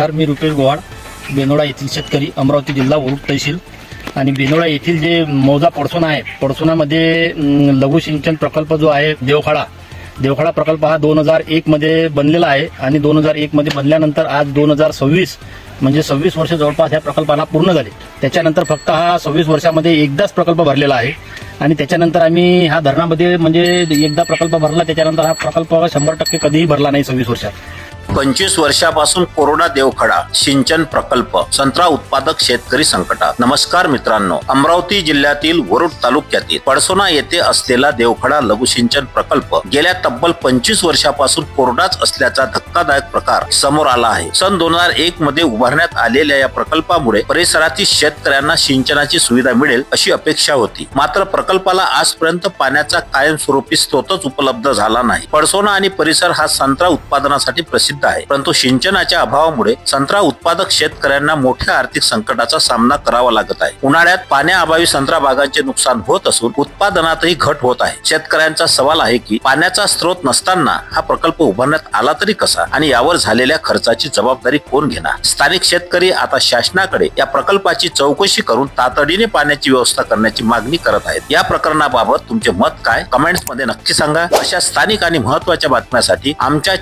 नमस्कार, मी रुपेश गोवाड, बेनोडा येथील शेतकरी, अमरावती जिल्हा, वरुड तहसील. आणि बेनोडा येथील जे मौजा पडसोना आहे, पडसोनामध्ये लघु सिंचन प्रकल्प जो आहे देवखाडा प्रकल्प हा 2001 मध्ये बनलेला आहे. आणि 2001 मध्ये बनल्यानंतर आज 2026 म्हणजे 26 वर्ष जवळपास ह्या प्रकल्पाला पूर्ण झाले. त्याच्यानंतर फक्त हा 26 वर्षामध्ये एकदाच प्रकल्प भरलेला आहे. आणि त्याच्यानंतर आम्ही ह्या धरणामध्ये म्हणजे एकदा प्रकल्प भरला, त्याच्यानंतर हा प्रकल्प 100% कधीही भरला नाही 26 वर्षात. 25 वर्षापासून कोरोना देवखाडा सिंचन प्रकल्प, संत्रा उत्पादक शेतकरी संकटात. नमस्कार मित्रांनो, अमरावती जिल्ह्यातील वरुड तालुक्यातील पडसोना येथे असलेला देवखाडा लघु सिंचन प्रकल्प गेल्या तब्बल 25 वर्षापासून कोरडाच असल्याचा धक्कादायक प्रकार समोर आला आहे. सन 2001 मध्ये उभारण्यात आलेल्या या प्रकल्पामुळे परिसरातील शेतकऱ्यांना सिंचनाची सुविधा मिळेल अशी अपेक्षा होती. मात्र प्रकल्पाला आजपर्यंत पाण्याचा कायमस्वरूपी स्रोतच उपलब्ध झाला नाही. पडसोना आणि परिसर हा संत्रा उत्पादनासाठी प्रसिद्ध आहे, परंतु सिंचनाच्या अभावामुळे संत्रा उत्पादक शेतकऱ्यांना मोठ्या आर्थिक संकटाचा सामना करावा लागत आहे. उन्हाळ्यात पाण्याअभावी संत्रा बागांचे नुकसान होत असून उत्पादनातही घट होत आहे. शेतकऱ्यांचा सवाल आहे की पाण्याचा स्रोत नसताना हा प्रकल्प उभारण्यात आला तरी कसा, आणि यावर झालेल्या खर्चाची जबाबदारी कोण घेणार. स्थानिक शेतकरी आता शासनाकडे या प्रकल्पाची चौकशी करून तातडीने पाण्याची व्यवस्था करण्याची मागणी करत आहेत. या प्रकरणाबाबत तुमचे मत काय, कमेंट्स मध्ये नक्की सांगा. अशा स्थानिक आणि महत्त्वाच्या बातम्यांसाठी आमच्या